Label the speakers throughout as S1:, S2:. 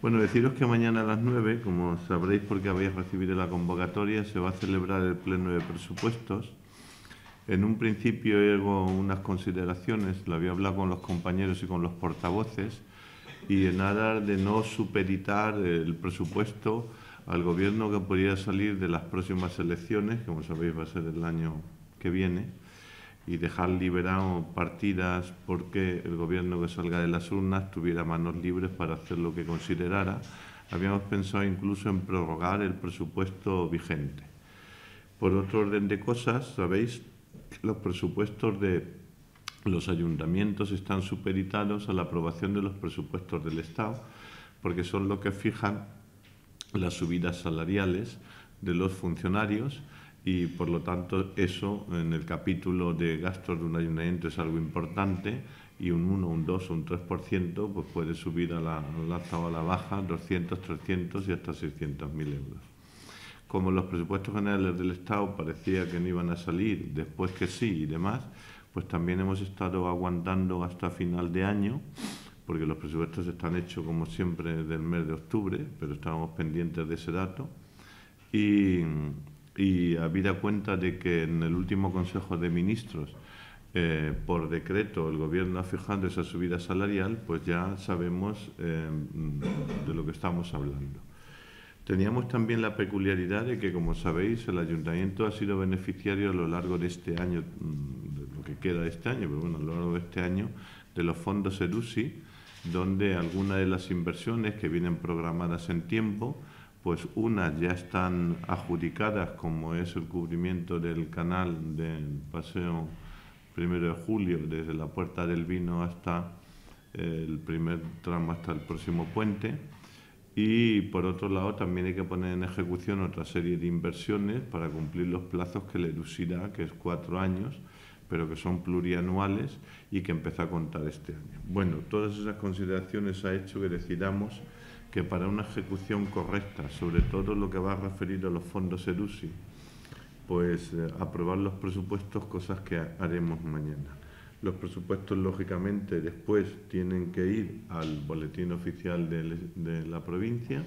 S1: Bueno, deciros que mañana a las 9, como sabréis porque habéis recibido la convocatoria, se va a celebrar el pleno de presupuestos. En un principio hago unas consideraciones, lo había hablado con los compañeros y con los portavoces, y en aras de no supeditar el presupuesto al gobierno que podría salir de las próximas elecciones, que como sabéis va a ser el año que viene, y dejar liberado partidas porque el gobierno que salga de las urnas tuviera manos libres para hacer lo que considerara. Habíamos pensado incluso en prorrogar el presupuesto vigente. Por otro orden de cosas, sabéis que los presupuestos de los ayuntamientos están supeditados a la aprobación de los presupuestos del Estado, porque son los que fijan las subidas salariales de los funcionarios y, por lo tanto, eso en el capítulo de gastos de un ayuntamiento es algo importante, y un 1, un 2 o un 3% pues puede subir al alza o a la baja 200, 300 y hasta 600.000 euros. Como los presupuestos generales del Estado parecía que no iban a salir, después que sí y demás, pues también hemos estado aguantando hasta final de año, porque los presupuestos están hechos como siempre del mes de octubre, pero estábamos pendientes de ese dato. Y habida cuenta de que en el último Consejo de Ministros, por decreto, el Gobierno ha fijado esa subida salarial, pues ya sabemos de lo que estamos hablando. Teníamos también la peculiaridad de que, como sabéis, el Ayuntamiento ha sido beneficiario a lo largo de este año, de lo que queda de este año, pero bueno, a lo largo de este año, de los fondos ERUSI, donde algunas de las inversiones que vienen programadas en tiempo, pues unas ya están adjudicadas, como es el cubrimiento del canal del Paseo 1 de Julio, desde la Puerta del Vino hasta el primer tramo, hasta el próximo puente. Y por otro lado también hay que poner en ejecución otra serie de inversiones para cumplir los plazos que el ERUSI da, que es 4 años, pero que son plurianuales y que empieza a contar este año. Bueno, todas esas consideraciones ha hecho que decidamos que para una ejecución correcta, sobre todo lo que va referido a los fondos ERUSI, pues aprobar los presupuestos, cosas que haremos mañana. Los presupuestos, lógicamente, después tienen que ir al boletín oficial de la provincia.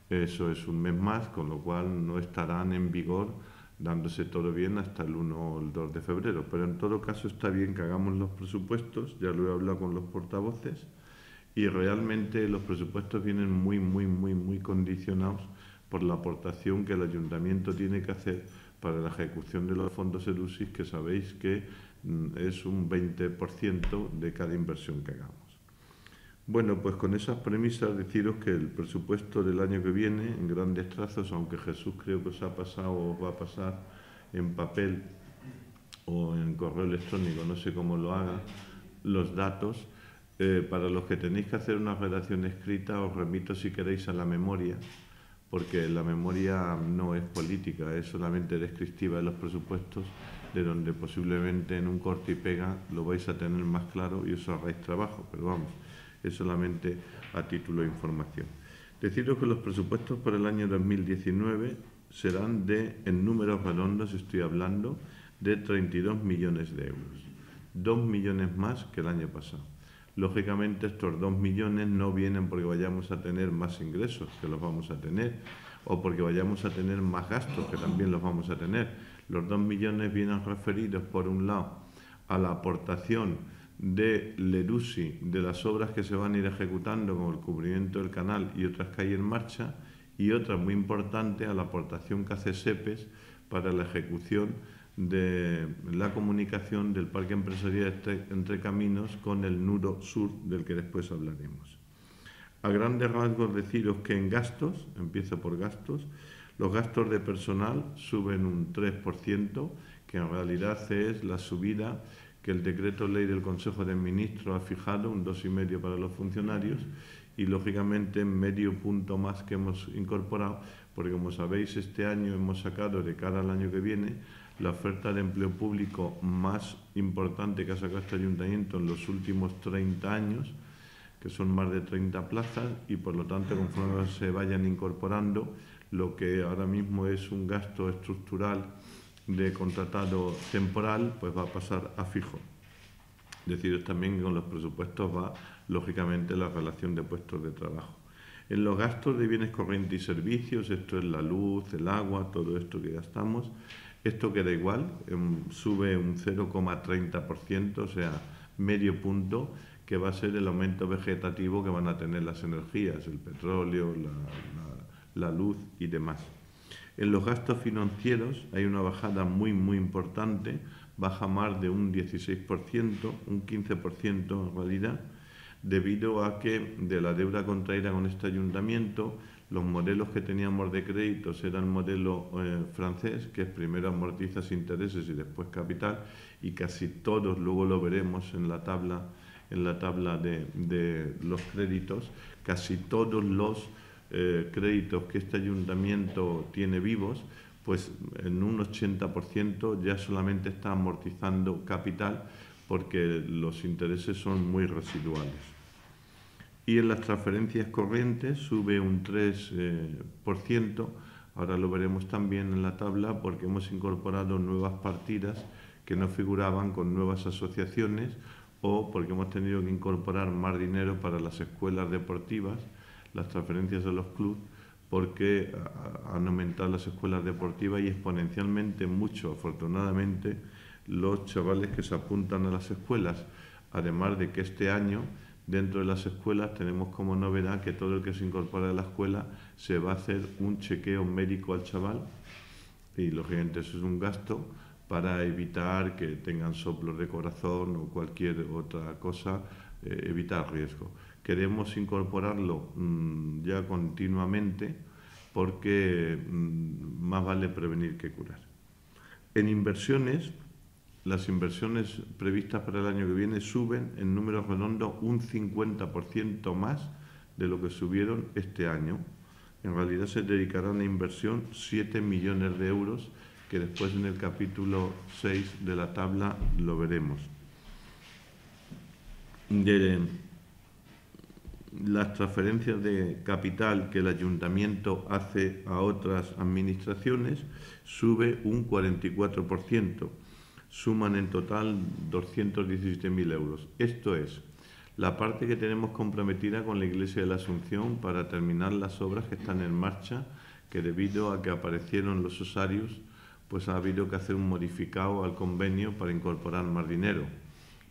S1: Eso es un mes más, con lo cual no estarán en vigor, dándose todo bien, hasta el 1 o el 2 de febrero. Pero en todo caso está bien que hagamos los presupuestos, ya lo he hablado con los portavoces, y realmente los presupuestos vienen muy condicionados por la aportación que el ayuntamiento tiene que hacer para la ejecución de los fondos ERUSI, que sabéis que es un 20% de cada inversión que hagamos. Bueno, pues con esas premisas deciros que el presupuesto del año que viene, en grandes trazos, aunque Jesús creo que os ha pasado o os va a pasar en papel o en correo electrónico, no sé cómo lo haga, los datos, para los que tenéis que hacer una redacción escrita, os remito si queréis a la memoria, porque la memoria no es política, es solamente descriptiva de los presupuestos, de donde posiblemente en un corte y pega lo vais a tener más claro y os ahorráis trabajo, pero vamos, es solamente a título de información. Deciros que los presupuestos para el año 2019 serán en números redondos, estoy hablando, de 32 millones de euros, 2 millones más que el año pasado. Lógicamente estos 2 millones no vienen porque vayamos a tener más ingresos, que los vamos a tener, o porque vayamos a tener más gastos, que también los vamos a tener. Los 2 millones vienen referidos, por un lado, a la aportación del ERUSI, de las obras que se van a ir ejecutando, como el cubrimiento del canal y otras que hay en marcha, y otra muy importante, a la aportación que hace SEPES para la ejecución de la comunicación del Parque Empresarial Entre Caminos con el nudo sur, del que después hablaremos. A grandes rasgos deciros que en gastos, empiezo por gastos, los gastos de personal suben un 3%, que en realidad es la subida que el decreto ley del Consejo de Ministros ha fijado, un 2,5% para los funcionarios, y lógicamente medio punto más que hemos incorporado, porque como sabéis este año hemos sacado, de cara al año que viene, la oferta de empleo público más importante que ha sacado este ayuntamiento en los últimos 30 años, que son más de 30 plazas, y por lo tanto, conforme se vayan incorporando, lo que ahora mismo es un gasto estructural de contratado temporal, pues va a pasar a fijo. Deciros también que con los presupuestos va, lógicamente, la relación de puestos de trabajo. En los gastos de bienes corrientes y servicios, esto es la luz, el agua, todo esto que gastamos, esto queda igual, sube un 0,30%, o sea, medio punto, que va a ser el aumento vegetativo que van a tener las energías, el petróleo, la luz y demás. En los gastos financieros hay una bajada muy importante, baja más de un 16%, un 15% en realidad, debido a que de la deuda contraída con este ayuntamiento, los modelos que teníamos de créditos eran el modelo francés, que primero amortizas intereses y después capital, y casi todos, luego lo veremos en la tabla de los créditos, casi todos los créditos que este ayuntamiento tiene vivos, pues en un 80% ya solamente está amortizando capital porque los intereses son muy residuales. Y en las transferencias corrientes sube un 3%, ahora lo veremos también en la tabla porque hemos incorporado nuevas partidas que no figuraban con nuevas asociaciones o porque hemos tenido que incorporar más dinero para las escuelas deportivas, las transferencias de los clubes, porque han aumentado las escuelas deportivas y exponencialmente mucho, afortunadamente, los chavales que se apuntan a las escuelas, además de que este año dentro de las escuelas tenemos como novedad que todo el que se incorpora a la escuela se va a hacer un chequeo médico al chaval y lógicamente eso es un gasto para evitar que tengan soplos de corazón o cualquier otra cosa, evitar riesgo. Queremos incorporarlo ya continuamente porque más vale prevenir que curar. En inversiones, las inversiones previstas para el año que viene suben en números redondos un 50% más de lo que subieron este año. En realidad se dedicarán a inversión 7 millones de euros, que después en el capítulo 6 de la tabla lo veremos. De las transferencias de capital que el ayuntamiento hace a otras administraciones sube un 44%. Suman en total 217.000 euros. Esto es la parte que tenemos comprometida con la Iglesia de la Asunción para terminar las obras que están en marcha, que debido a que aparecieron los osarios, pues ha habido que hacer un modificado al convenio para incorporar más dinero.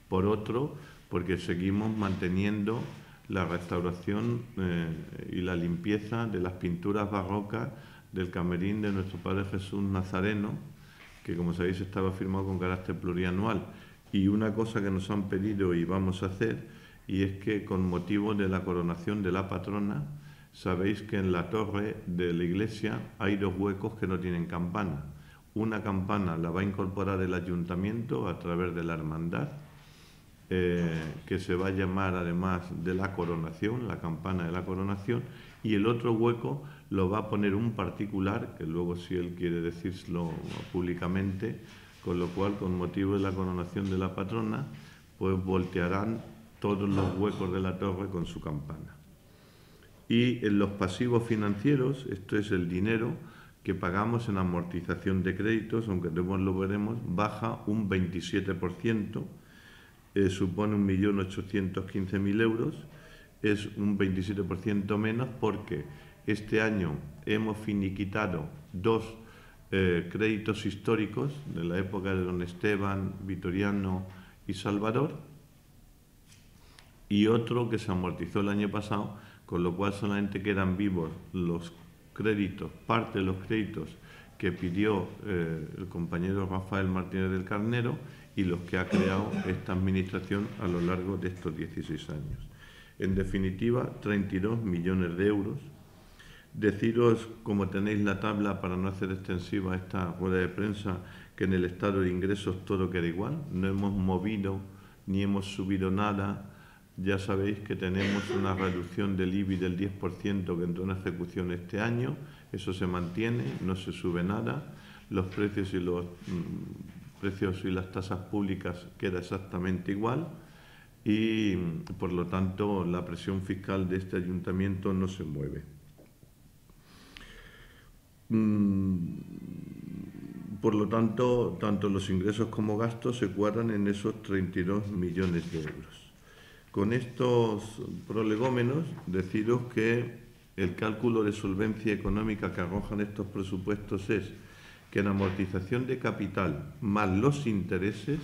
S1: Por otro, porque seguimos manteniendo la restauración y la limpieza de las pinturas barrocas del camerín de nuestro Padre Jesús Nazareno, que como sabéis estaba firmado con carácter plurianual. Y una cosa que nos han pedido y vamos a hacer, y es que con motivo de la coronación de la patrona, sabéis que en la torre de la iglesia hay 2 huecos que no tienen campana. Una campana la va a incorporar el ayuntamiento a través de la hermandad, que se va a llamar además de la coronación, la campana de la coronación, y el otro hueco lo va a poner un particular, que luego si él quiere decirlo públicamente, con lo cual con motivo de la coronación de la patrona, pues voltearán todos los huecos de la torre con su campana. Y en los pasivos financieros, esto es el dinero que pagamos en amortización de créditos, aunque después lo veremos, baja un 27%, supone 1.815.000 euros, es un 27% menos porque este año hemos finiquitado 2 créditos históricos de la época de don Esteban, Vitoriano y Salvador, y otro que se amortizó el año pasado, con lo cual solamente quedan vivos los créditos, parte de los créditos que pidió el compañero Rafael Martínez del Carnero y los que ha creado esta administración a lo largo de estos 16 años. En definitiva, 32 millones de euros. Deciros, como tenéis la tabla, para no hacer extensiva esta rueda de prensa, que en el estado de ingresos todo queda igual, no hemos movido ni hemos subido nada. Ya sabéis que tenemos una reducción del IBI del 10% que entró en ejecución este año, eso se mantiene, no se sube nada, los precios y las tasas públicas queda exactamente igual y por lo tanto la presión fiscal de este ayuntamiento no se mueve. Por lo tanto, tanto los ingresos como gastos se cuadran en esos 32 millones de euros. Con estos prolegómenos, deciros que el cálculo de solvencia económica que arrojan estos presupuestos es que en amortización de capital más los intereses,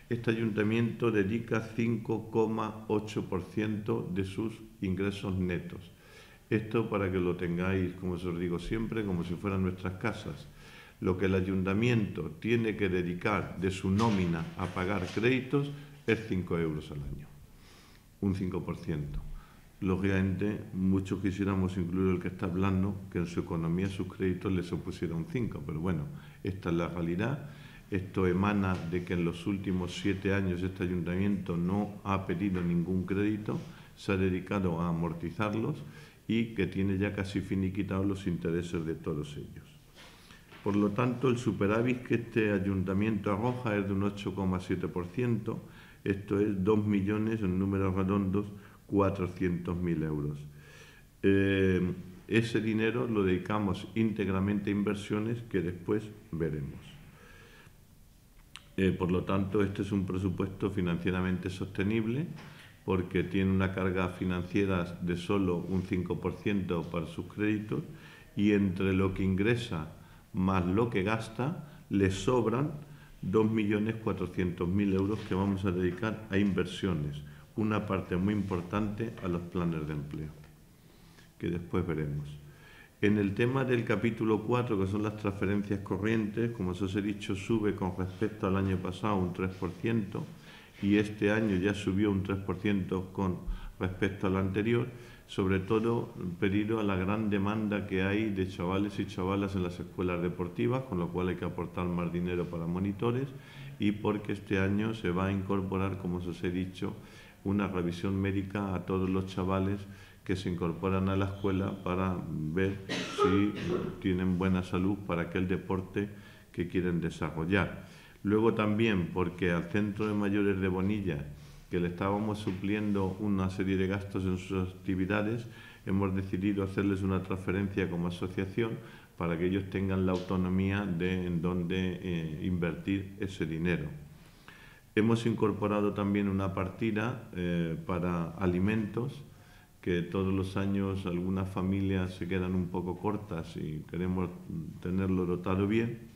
S1: este ayuntamiento dedica 5,8% de sus ingresos netos. Esto para que lo tengáis, como os digo siempre, como si fueran nuestras casas. Lo que el ayuntamiento tiene que dedicar de su nómina a pagar créditos es 5 euros al año, un 5%. Lógicamente, muchos quisiéramos incluir el que está hablando, que en su economía sus créditos le supusiera un 5, pero bueno, esta es la realidad. Esto emana de que en los últimos 7 años este ayuntamiento no ha pedido ningún crédito, se ha dedicado a amortizarlos y que tiene ya casi finiquitados los intereses de todos ellos. Por lo tanto, el superávit que este ayuntamiento arroja es de un 8,7%, esto es 2 millones, en números redondos, 400.000 euros. Ese dinero lo dedicamos íntegramente a inversiones que después veremos. Por lo tanto, este es un presupuesto financieramente sostenible porque tiene una carga financiera de solo un 5% para sus créditos y entre lo que ingresa más lo que gasta, le sobran 2.400.000 euros que vamos a dedicar a inversiones, una parte muy importante a los planes de empleo, que después veremos. En el tema del capítulo 4, que son las transferencias corrientes, como os he dicho, sube con respecto al año pasado un 3% y este año ya subió un 3% con respecto al anterior, sobre todo debido a la gran demanda que hay de chavales y chavalas en las escuelas deportivas, con lo cual hay que aportar más dinero para monitores y porque este año se va a incorporar, como os he dicho, una revisión médica a todos los chavales que se incorporan a la escuela para ver si tienen buena salud para aquel deporte que quieren desarrollar. Luego también porque al Centro de Mayores de Bonilla, que le estábamos supliendo una serie de gastos en sus actividades, hemos decidido hacerles una transferencia como asociación para que ellos tengan la autonomía de en dónde invertir ese dinero. Hemos incorporado también una partida para alimentos, que todos los años algunas familias se quedan un poco cortas y queremos tenerlo dotado bien.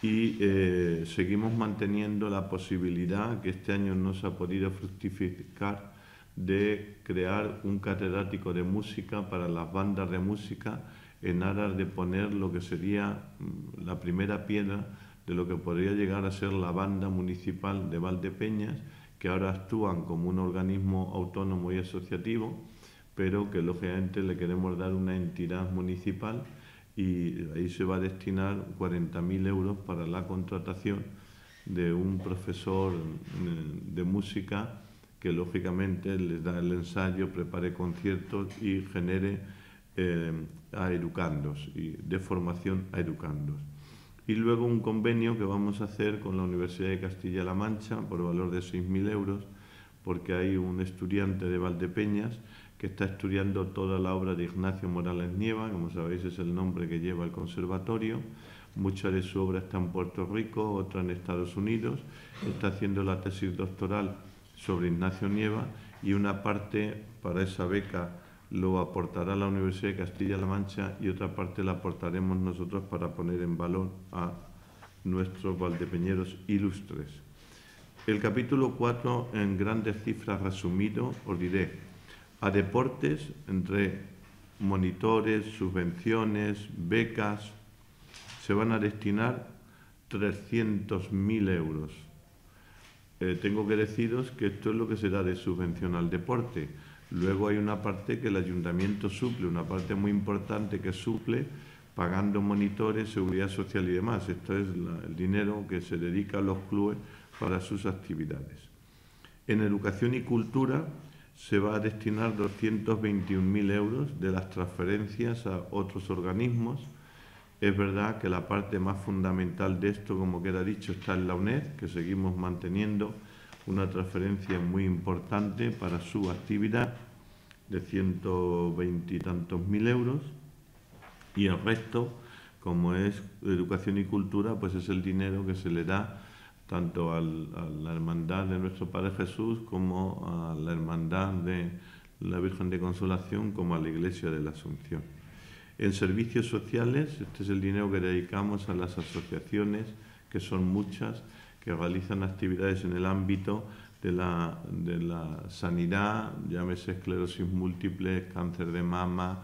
S1: Y seguimos manteniendo la posibilidad, que este año no se ha podido fructificar, de crear un catedrático de música para las bandas de música en aras de poner lo que sería la primera piedra de lo que podría llegar a ser la banda municipal de Valdepeñas, que ahora actúan como un organismo autónomo y asociativo, pero que lógicamente le queremos dar una entidad municipal y ahí se va a destinar 40.000 euros para la contratación de un profesor de música que lógicamente les da el ensayo, prepare conciertos y genere a educandos, y de formación a educandos. Y luego un convenio que vamos a hacer con la Universidad de Castilla-La Mancha por valor de 6.000 euros, porque hay un estudiante de Valdepeñas que está estudiando toda la obra de Ignacio Morales Nieva, como sabéis es el nombre que lleva el conservatorio. Mucha de su obra está en Puerto Rico, otra en Estados Unidos. Está haciendo la tesis doctoral sobre Ignacio Nieva y una parte para esa beca lo aportará la Universidad de Castilla-La Mancha y otra parte la aportaremos nosotros para poner en valor a nuestros valdepeñeros ilustres. El capítulo 4, en grandes cifras resumido, os diré: a deportes, entre monitores, subvenciones, becas, se van a destinar 300.000 euros. Tengo que deciros que esto es lo que se da de subvención al deporte. Luego hay una parte que el ayuntamiento suple, una parte muy importante que suple pagando monitores, seguridad social y demás. Esto es el dinero que se dedica a los clubes para sus actividades. En educación y cultura se va a destinar 221.000 euros de las transferencias a otros organismos. Es verdad que la parte más fundamental de esto, como queda dicho, está en la UNED, que seguimos manteniendo una transferencia muy importante para su actividad de 120 y tantos mil euros, y el resto, como es educación y cultura, pues es el dinero que se le da tanto a la Hermandad de Nuestro Padre Jesús como a la Hermandad de la Virgen de Consolación como a la Iglesia de la Asunción. En servicios sociales, este es el dinero que dedicamos a las asociaciones, que son muchas, que realizan actividades en el ámbito de la sanidad, llámese esclerosis múltiple, cáncer de mama,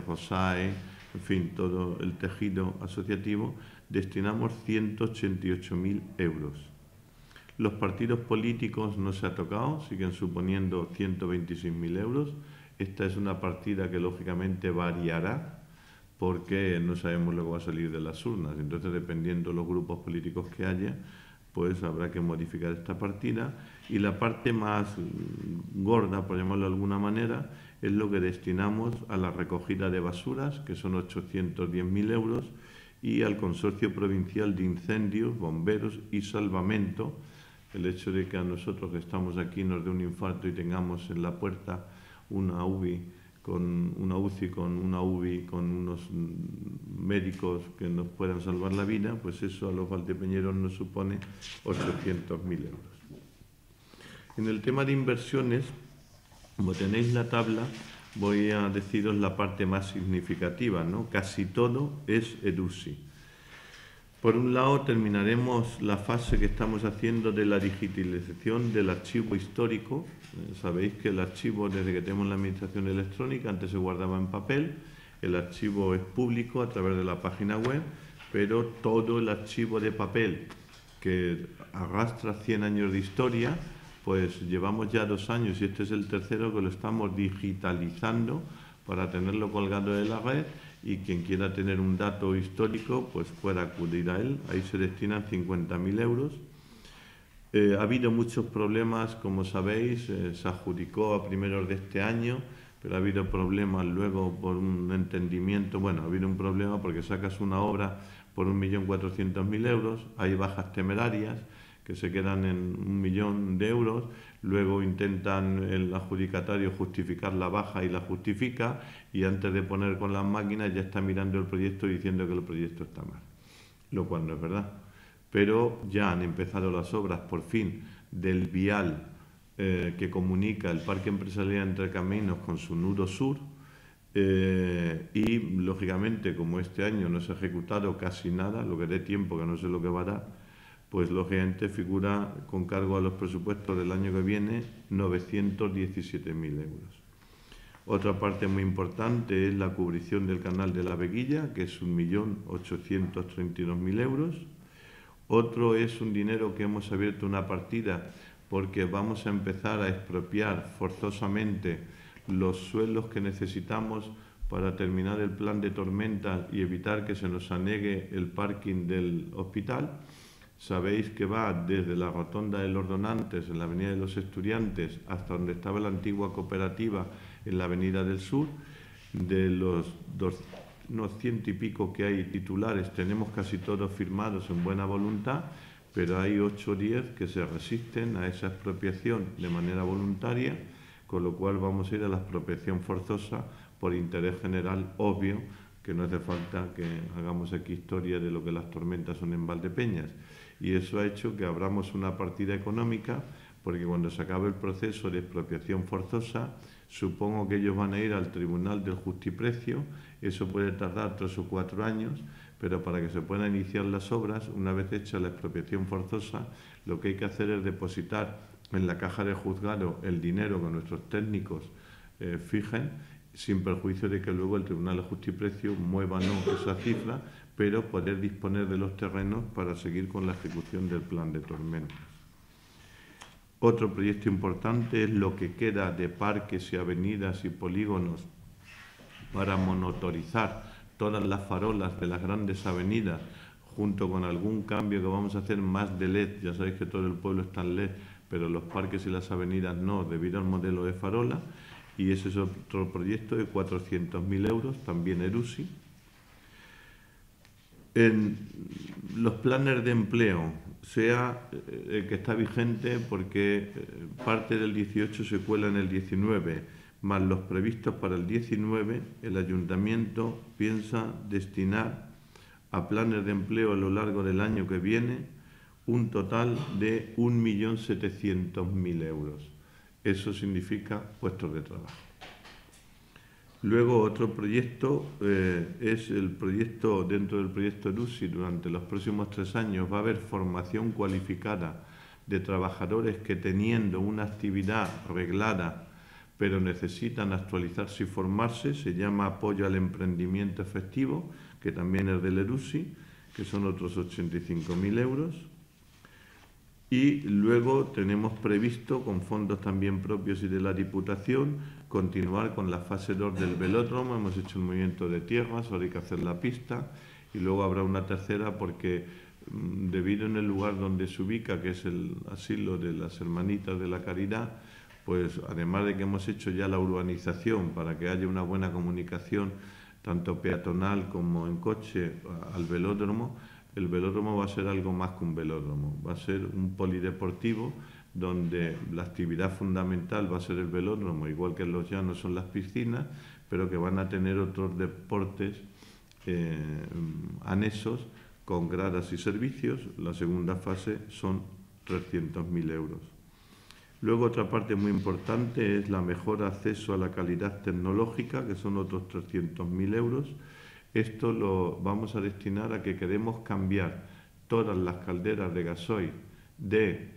S1: ROSAE, en fin, todo el tejido asociativo. Destinamos 188.000 euros. Los partidos políticos no se ha tocado, siguen suponiendo 126.000 euros. Esta es una partida que lógicamente variará porque no sabemos lo que va a salir de las urnas. Entonces, dependiendo de los grupos políticos que haya, pues habrá que modificar esta partida. Y la parte más gorda, por llamarlo de alguna manera, es lo que destinamos a la recogida de basuras, que son 810.000 euros, y al Consorcio Provincial de Incendios, Bomberos y Salvamento. El hecho de que a nosotros que estamos aquí nos dé un infarto y tengamos en la puerta una UCI con unos médicos que nos puedan salvar la vida, pues eso a los valdepeñeros nos supone 800.000 euros. En el tema de inversiones, como tenéis la tabla, voy a deciros la parte más significativa, ¿no? Casi todo es EDUSI. Por un lado, terminaremos la fase que estamos haciendo de la digitalización del archivo histórico. Sabéis que el archivo, desde que tenemos la administración electrónica, antes se guardaba en papel. El archivo es público a través de la página web, pero todo el archivo de papel que arrastra 100 años de historia, pues llevamos ya 2 años y este es el tercero que lo estamos digitalizando para tenerlo colgado de la red, y quien quiera tener un dato histórico pues pueda acudir a él. Ahí se destinan 50.000 euros. Ha habido muchos problemas, como sabéis, se adjudicó a primeros de este año, pero ha habido problemas luego por un entendimiento. Bueno, ha habido un problema porque sacas una obra por 1.400.000 euros, hay bajas temerarias que se quedan en 1.000.000 de euros, luego intentan el adjudicatario justificar la baja y la justifica, y antes de poner con las máquinas ya está mirando el proyecto diciendo que el proyecto está mal, lo cual no es verdad. Pero ya han empezado las obras, por fin, del vial que comunica el Parque Empresarial Entre Caminos con su nudo sur, y, lógicamente, como este año no se ha ejecutado casi nada, lo que dé tiempo, que no sé lo que va a dar, pues lógicamente figura con cargo a los presupuestos del año que viene 917.000 euros. Otra parte muy importante es la cubrición del canal de la Veguilla, que es 1.832.000 euros. Otro es un dinero que hemos abierto una partida porque vamos a empezar a expropiar forzosamente los suelos que necesitamos para terminar el plan de tormentas y evitar que se nos anegue el parking del hospital. Sabéis que va desde la rotonda de los Donantes, en la avenida de los Estudiantes, hasta donde estaba la antigua cooperativa, en la avenida del Sur. De los unos 100 y pico que hay titulares, tenemos casi todos firmados en buena voluntad, pero hay 8 o 10 que se resisten a esa expropiación de manera voluntaria, con lo cual vamos a ir a la expropiación forzosa por interés general obvio, que no hace falta que hagamos aquí historia de lo que las tormentas son en Valdepeñas. Y eso ha hecho que abramos una partida económica, porque cuando se acabe el proceso de expropiación forzosa, supongo que ellos van a ir al Tribunal del Justiprecio. Eso puede tardar 3 o 4 años, pero para que se puedan iniciar las obras, una vez hecha la expropiación forzosa, lo que hay que hacer es depositar en la caja de juzgado el dinero que nuestros técnicos fijen, sin perjuicio de que luego el Tribunal de Justiprecio mueva no esa cifra, pero poder disponer de los terrenos para seguir con la ejecución del plan de tormentas. Otro proyecto importante es lo que queda de parques y avenidas y polígonos para monitorizar todas las farolas de las grandes avenidas, junto con algún cambio que vamos a hacer más de LED. Ya sabéis que todo el pueblo está en LED, pero los parques y las avenidas no, debido al modelo de farola. Y ese es otro proyecto de 400.000 euros, también EDUSI. En los planes de empleo, sea el que está vigente, porque parte del 18 se cuela en el 19, más los previstos para el 19, el Ayuntamiento piensa destinar a planes de empleo a lo largo del año que viene un total de 1.700.000 euros. Eso significa puestos de trabajo. Luego otro proyecto es el proyecto, dentro del proyecto ERUSI, durante los próximos 3 años va a haber formación cualificada de trabajadores que teniendo una actividad reglada pero necesitan actualizarse y formarse, se llama apoyo al emprendimiento efectivo, que también es del ERUSI, que son otros 85.000 euros. Y luego tenemos previsto, con fondos también propios y de la Diputación, continuar con la fase 2 del velódromo. Hemos hecho un movimiento de tierras, ahora hay que hacer la pista, y luego habrá una tercera porque debido en el lugar donde se ubica, que es el asilo de las Hermanitas de la Caridad, pues además de que hemos hecho ya la urbanización para que haya una buena comunicación, tanto peatonal como en coche, al velódromo, el velódromo va a ser algo más que un velódromo, va a ser un polideportivo donde la actividad fundamental va a ser el velódromo, igual que en los llanos son las piscinas, pero que van a tener otros deportes anexos con gradas y servicios. La segunda fase son 300.000 euros. Luego otra parte muy importante es la mejor acceso a la calidad tecnológica, que son otros 300.000 euros. Esto lo vamos a destinar a que queremos cambiar todas las calderas de gasoil de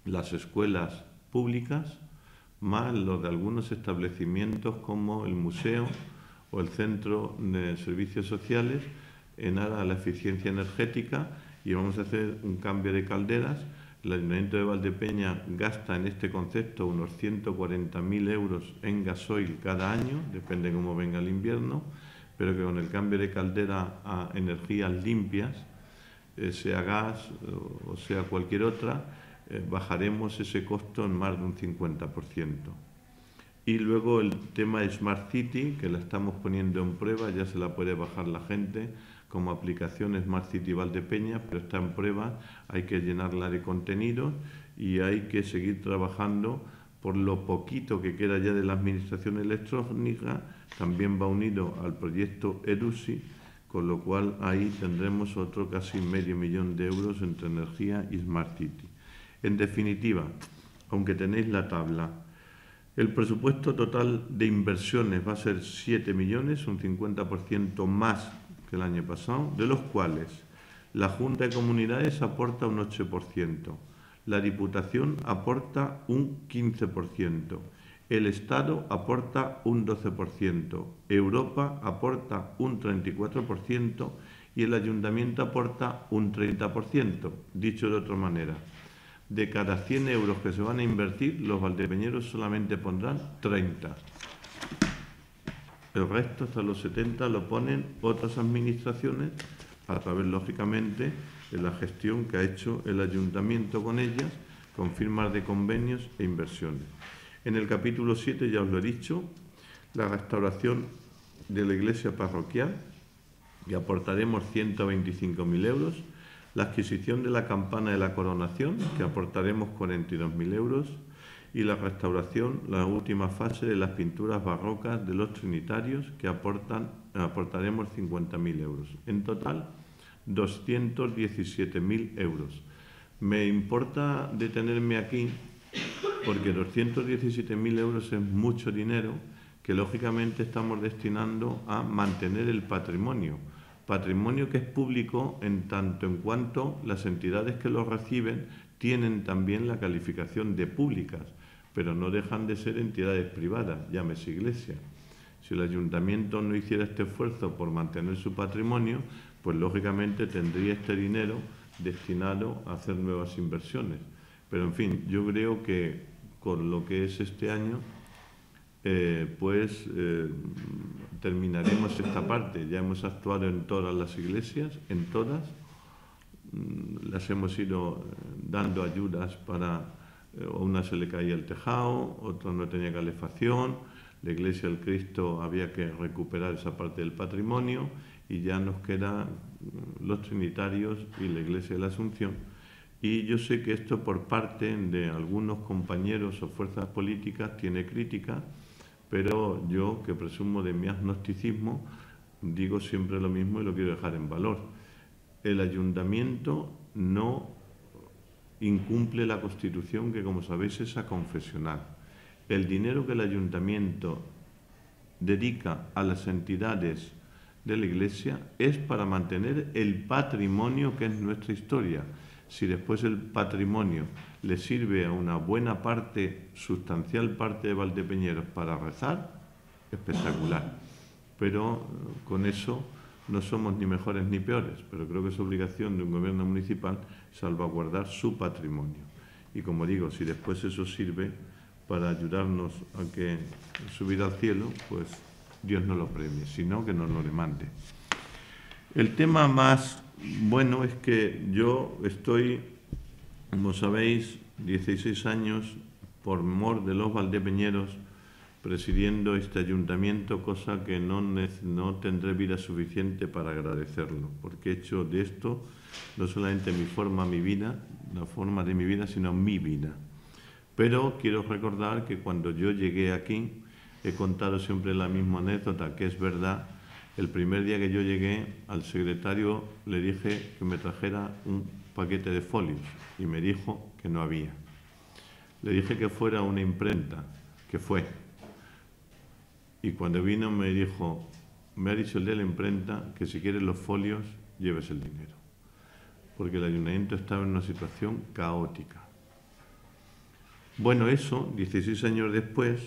S1: las escuelas públicas, más los de algunos establecimientos como el museo o el centro de servicios sociales, en aras a la eficiencia energética, y vamos a hacer un cambio de calderas. El Ayuntamiento de Valdepeña gasta en este concepto unos 140.000 euros en gasoil cada año, depende cómo venga el invierno, pero que con el cambio de caldera a energías limpias, sea gas o sea cualquier otra, bajaremos ese costo en más de un 50%. Y luego el tema Smart City, que la estamos poniendo en prueba, ya se la puede bajar la gente como aplicación Smart City Valdepeña, pero está en prueba, hay que llenarla de contenido y hay que seguir trabajando por lo poquito que queda ya de la administración electrónica. También va unido al proyecto ERUSI, con lo cual ahí tendremos otro casi medio millón de euros entre energía y Smart City. En definitiva, aunque tenéis la tabla, el presupuesto total de inversiones va a ser 7 millones, un 50% más que el año pasado, de los cuales la Junta de Comunidades aporta un 8%, la Diputación aporta un 15%, el Estado aporta un 12%, Europa aporta un 34% y el Ayuntamiento aporta un 30%. Dicho de otra manera, de cada 100 euros que se van a invertir, los valdepeñeros solamente pondrán 30. El resto, hasta los 70, lo ponen otras administraciones a través, lógicamente, de la gestión que ha hecho el Ayuntamiento con ellas, con firmas de convenios e inversiones. En el capítulo 7, ya os lo he dicho, la restauración de la iglesia parroquial, y aportaremos 125.000 euros, la adquisición de la campana de la coronación, que aportaremos 42.000 euros, y la restauración, la última fase de las pinturas barrocas de los trinitarios, que aportaremos 50.000 euros. En total, 217.000 euros. Me importa detenerme aquí porque 217.000 euros es mucho dinero que lógicamente estamos destinando a mantener el patrimonio que es público en tanto en cuanto las entidades que lo reciben tienen también la calificación de públicas, pero no dejan de ser entidades privadas, llámese iglesia. Si el Ayuntamiento no hiciera este esfuerzo por mantener su patrimonio, pues lógicamente tendría este dinero destinado a hacer nuevas inversiones. Pero en fin, yo creo que con lo que es este año, terminaremos esta parte. Ya hemos actuado en todas las iglesias, en todas. Las hemos ido dando ayudas para, a una se le caía el tejado, otra no tenía calefacción, la iglesia del Cristo había que recuperar esa parte del patrimonio y ya nos quedan los trinitarios y la iglesia de la Asunción. Y yo sé que esto por parte de algunos compañeros o fuerzas políticas tiene crítica, pero yo, que presumo de mi agnosticismo, digo siempre lo mismo y lo quiero dejar en valor. El Ayuntamiento no incumple la Constitución, que como sabéis es aconfesional. El dinero que el Ayuntamiento dedica a las entidades de la Iglesia es para mantener el patrimonio que es nuestra historia. Si después el patrimonio le sirve a una buena parte, sustancial parte de Valdepeñeros para rezar, espectacular. Pero con eso no somos ni mejores ni peores, pero creo que es obligación de un gobierno municipal salvaguardar su patrimonio. Y como digo, si después eso sirve para ayudarnos a que subir al cielo, pues Dios no lo premie, sino que nos lo demande. El tema más bueno es que yo estoy, como sabéis, 16 años por mor de los valdepeñeros presidiendo este ayuntamiento, cosa que no tendré vida suficiente para agradecerlo, porque he hecho de esto no solamente mi forma de mi vida, sino mi vida. Pero quiero recordar que cuando yo llegué aquí, he contado siempre la misma anécdota, que es verdad. El primer día que yo llegué, al secretario le dije que me trajera un paquete de folios y me dijo que no había. Le dije que fuera una imprenta, que fue. Y cuando vino me dijo, me ha dicho el de la imprenta que si quieres los folios, lleves el dinero. Porque el ayuntamiento estaba en una situación caótica. Bueno, eso, 16 años después,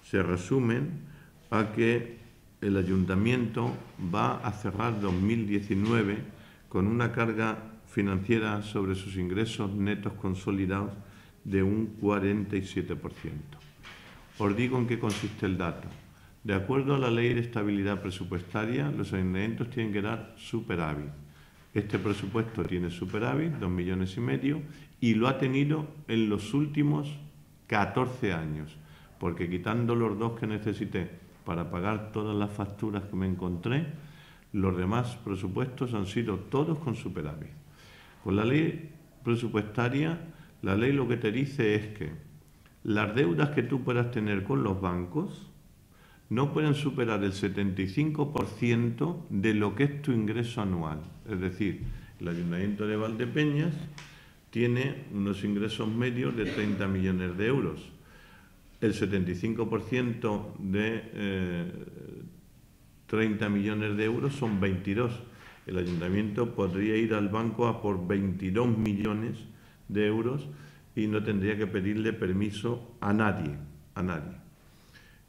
S1: se resumen a que el ayuntamiento va a cerrar 2019 con una carga financiera sobre sus ingresos netos consolidados de un 47%. Os digo en qué consiste el dato. De acuerdo a la Ley de Estabilidad Presupuestaria, los ayuntamientos tienen que dar superávit. Este presupuesto tiene superávit, 2,5 millones, y lo ha tenido en los últimos 14 años, porque quitando los 2 que necesité para pagar todas las facturas que me encontré, los demás presupuestos han sido todos con superávit. Con la ley presupuestaria, la ley lo que te dice es que las deudas que tú puedas tener con los bancos no pueden superar el 75% de lo que es tu ingreso anual. Es decir, el Ayuntamiento de Valdepeñas tiene unos ingresos medios de 30 millones de euros. El 75% de 30 millones de euros son 22. El ayuntamiento podría ir al banco a por 22 millones de euros y no tendría que pedirle permiso a nadie,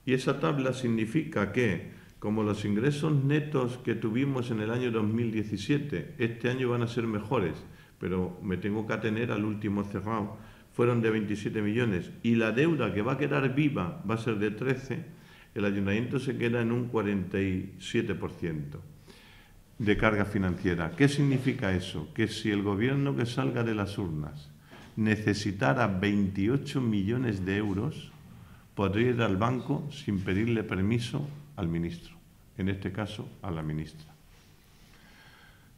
S1: Y esa tabla significa que, como los ingresos netos que tuvimos en el año 2017, este año van a ser mejores, pero me tengo que atener al último cerrado, fueron de 27 millones, y la deuda que va a quedar viva va a ser de 13, el ayuntamiento se queda en un 47% de carga financiera. ¿Qué significa eso? Que si el gobierno que salga de las urnas necesitara 28 millones de euros, podría ir al banco sin pedirle permiso al ministro, en este caso a la ministra.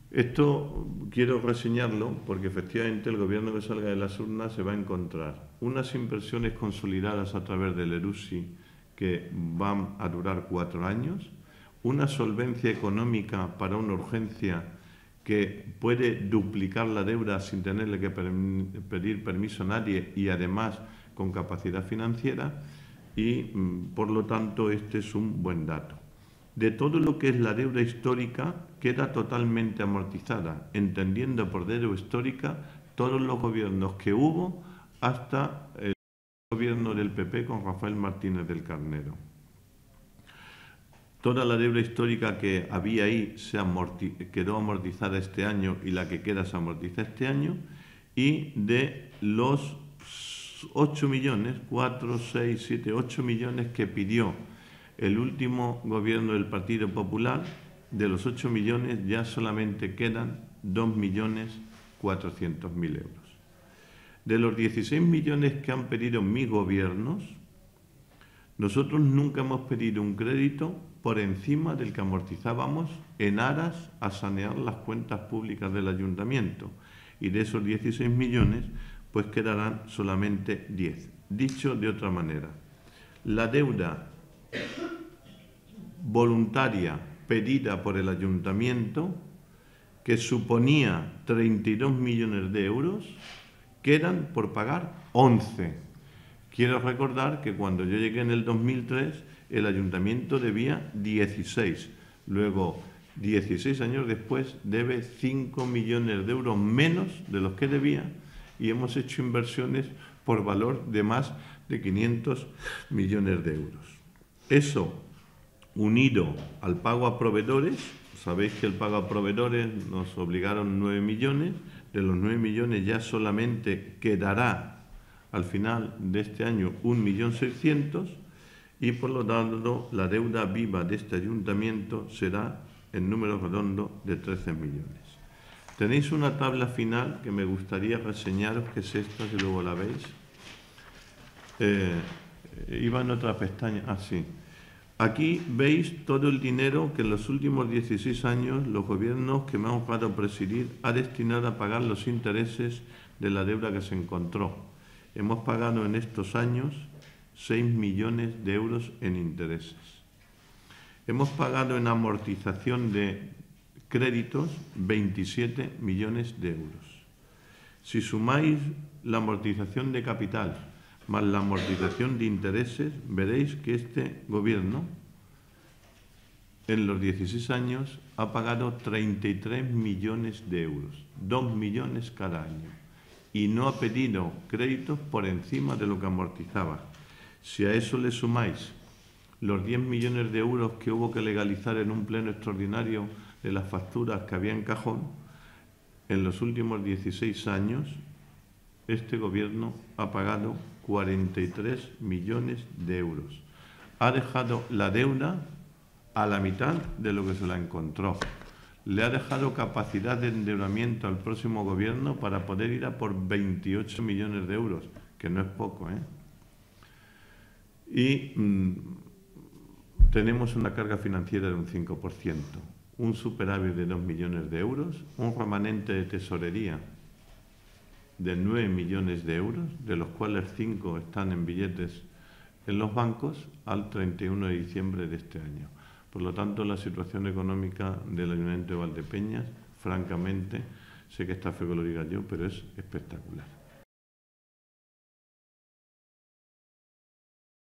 S1: Esto quiero reseñarlo porque efectivamente el gobierno que salga de las urnas se va a encontrar unas inversiones consolidadas a través del ERUSI que van a durar 4 años, una solvencia económica para una urgencia que puede duplicar la deuda sin tenerle que pedir permiso a nadie y además con capacidad financiera y, por lo tanto, este es un buen dato. De todo lo que es la deuda histórica queda totalmente amortizada, entendiendo por deuda histórica todos los gobiernos que hubo hasta el gobierno del PP con Rafael Martínez del Carnero. Toda la deuda histórica que había ahí quedó amortizada este año y la que queda se amortiza este año, y de los 8 millones, 4, 6, 7, 8 millones que pidió el último gobierno del Partido Popular, de los 8 millones ya solamente quedan 2.400.000 euros. De los 16 millones que han pedido mis gobiernos, nosotros nunca hemos pedido un crédito por encima del que amortizábamos en aras a sanear las cuentas públicas del ayuntamiento. Y de esos 16 millones, pues quedarán solamente 10. Dicho de otra manera, la deuda voluntaria pedida por el ayuntamiento, que suponía 32 millones de euros, quedan por pagar 11. Quiero recordar que cuando yo llegué en el 2003, el ayuntamiento debía 16. Luego, 16 años después, debe 5 millones de euros menos de los que debía y hemos hecho inversiones por valor de más de 500 millones de euros. Eso, unido al pago a proveedores, sabéis que el pago a proveedores nos obligaron 9 millones, de los 9 millones ya solamente quedará al final de este año 1.600.000 y por lo tanto la deuda viva de este ayuntamiento será en número redondo de 13 millones. Tenéis una tabla final que me gustaría reseñaros, que es esta, si luego la veis. Iba en otra pestaña. Ah, sí. Aquí veis todo el dinero que en los últimos 16 años los gobiernos que me han honrado presidir ha destinado a pagar los intereses de la deuda que se encontró. Hemos pagado en estos años 6 millones de euros en intereses. Hemos pagado en amortización de créditos 27 millones de euros. Si sumáis la amortización de capital más la amortización de intereses, veréis que este gobierno en los 16 años ha pagado 33 millones de euros, 2 millones cada año, y no ha pedido créditos por encima de lo que amortizaba. Si a eso le sumáis los 10 millones de euros que hubo que legalizar en un pleno extraordinario de las facturas que había en cajón, en los últimos 16 años este gobierno ha pagado 43 millones de euros. Ha dejado la deuda a la mitad de lo que se la encontró. Le ha dejado capacidad de endeudamiento al próximo gobierno para poder ir a por 28 millones de euros, que no es poco, ¿eh? Y tenemos una carga financiera de un 5%, un superávit de 2 millones de euros, un remanente de tesorería de 9 millones de euros, de los cuales 5 están en billetes en los bancos al 31 de diciembre de este año. Por lo tanto, la situación económica del Ayuntamiento de Valdepeñas, francamente, sé que está feo que lo diga yo, pero es espectacular.